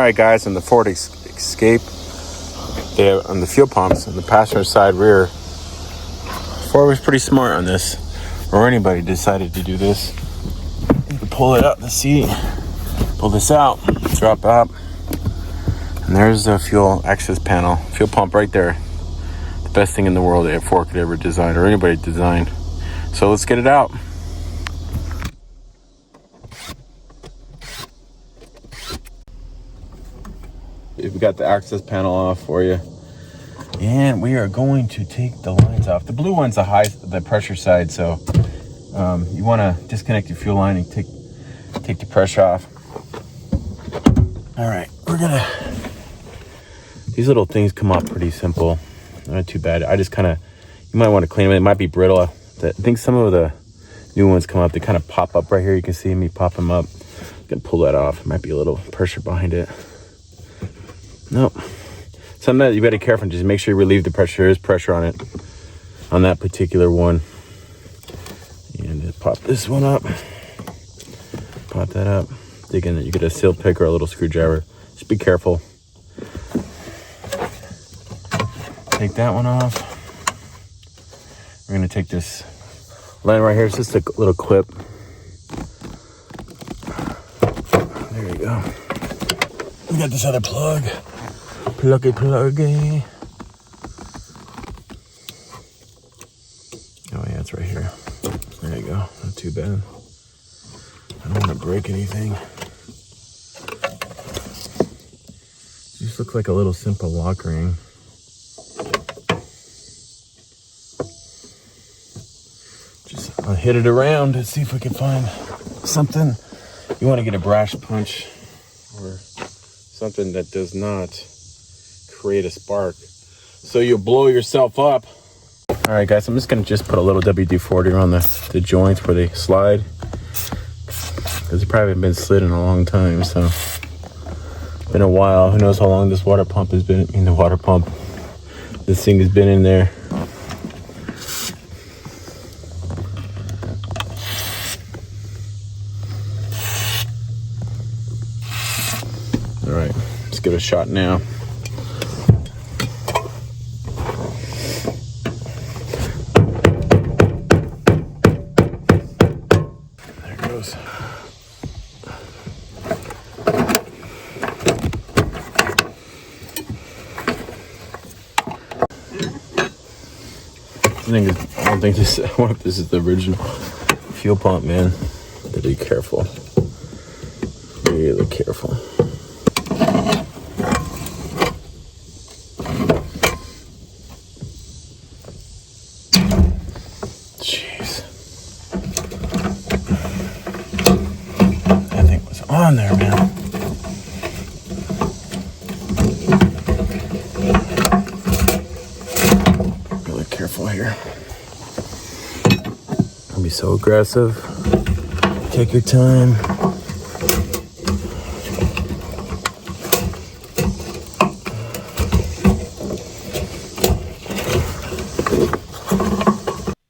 Alright guys, on the Ford Escape, they have on the fuel pumps on the passenger side rear. Ford was pretty smart on this, or anybody decided to do this. You can pull it out the seat, pull this out, drop out, and there's the fuel access panel, fuel pump right there. The best thing in the world that Ford could ever design, or anybody design. So let's get it out. We got the access panel off for you, and we are going to take the lines off. The blue one's the pressure side, so you want to disconnect your fuel line and take the pressure off. All right, these little things come off pretty simple, not too bad. I just you might want to clean them. It might be brittle. I think some of the new ones come up, they kind of pop up right here. You can see me pop them up. I'm gonna pull that off. It might be a little pressure behind it. Nope. Something that you better be careful. Just make sure you relieve the pressure. There is pressure on it, on that particular one. And just pop this one up. Pop that up. Dig in it. You get a seal pick or a little screwdriver. Just be careful. Take that one off. We're gonna take this line right here. It's just a little clip. There you go. We got this other plug. Pluggy. Oh yeah, it's right here. There you go. Not too bad. I don't want to break anything. Just looks like a little simple lock ring. I'll hit it around and see if we can find something. You want to get a brass punch or something that does not create a spark, so you'll blow yourself up. All right guys, I'm just gonna put a little WD-40 on the joints where they slide, because they probably haven't been slid in a long time. So been a while. Who knows how long this water pump has been in the water pump. This thing has been in there. All right, let's give it a shot now. There it goes. I wonder if this is the original fuel pump, man. Gotta be careful. Really careful. On there, man. Really careful here. Don't be so aggressive. Take your time.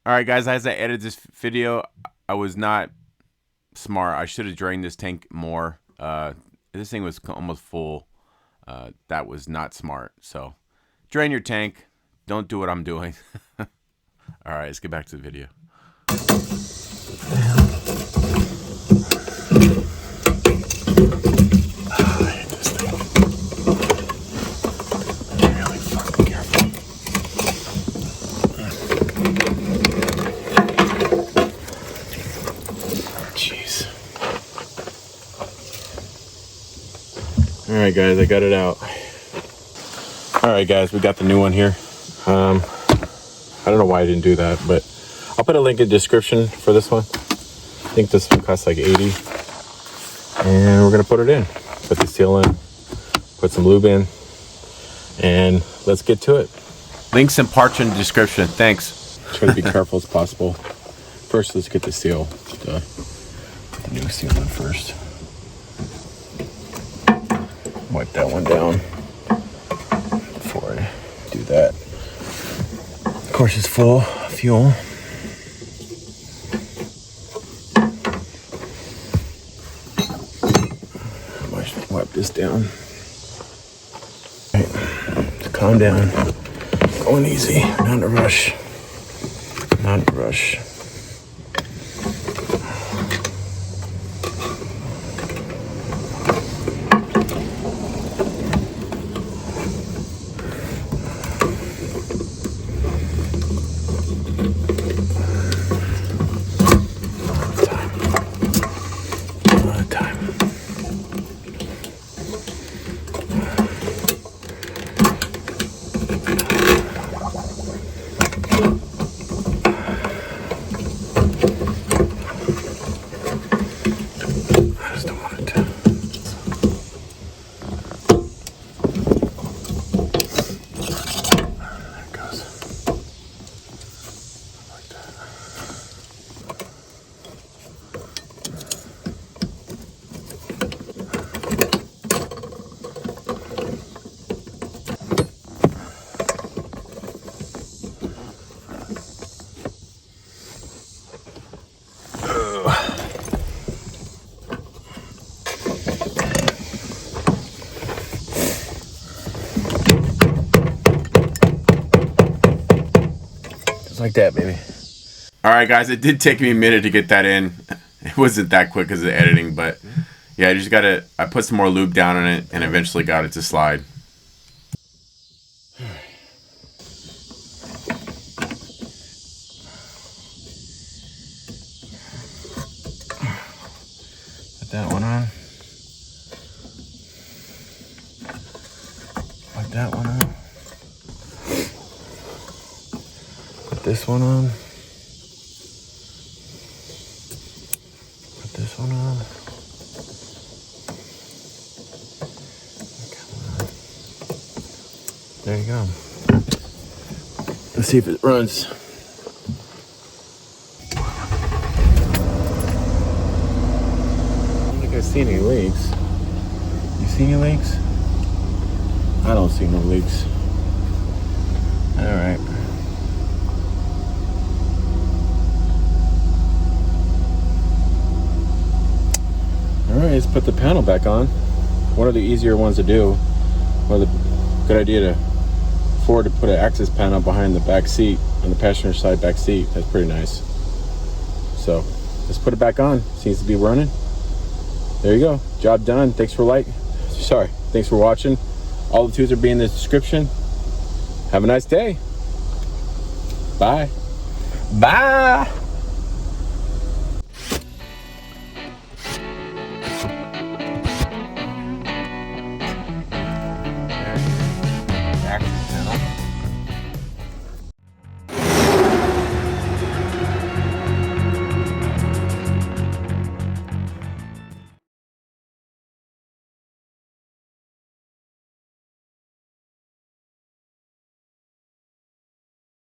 All right, guys, as I edited this video, I was not smart. I should have drained this tank more. This thing was almost full. That was not smart. So drain your tank. Don't do what I'm doing. All right, let's get back to the video. I hate this thing. I'm really fucking careful. Jeez. All right, guys, I got it out. All right, guys, we got the new one here. I don't know why I didn't do that, but I'll put a link in the description for this one. I think this one costs like 80. And we're gonna put it in. Put the seal in, put some lube in, and let's get to it. Links and parts in the description. Thanks. Try to be careful as possible. First, let's get the seal. The new seal in first. Wipe that one down before I do that. Of course, it's full of fuel. Wipe this down. calm down. Going easy, not in a rush. Not in a rush. Like that, baby. All right, guys, it did take me a minute to get that in. It wasn't that quick as the editing, but yeah, I put some more lube down on it and eventually got it to slide. Put that one on. Put that one on. This one on. Put this one on. There you go. Let's see if it runs. I don't think I see any leaks. You see any leaks? I don't see no leaks. All right. Alright, let's put the panel back on. One of the easier ones to do. Well, good idea to Ford to put an access panel behind the back seat, on the passenger side back seat. That's pretty nice. So, let's put it back on. Seems to be running. There you go. Job done. Thanks for watching. All the tools will be in the description. Have a nice day. Bye. Bye.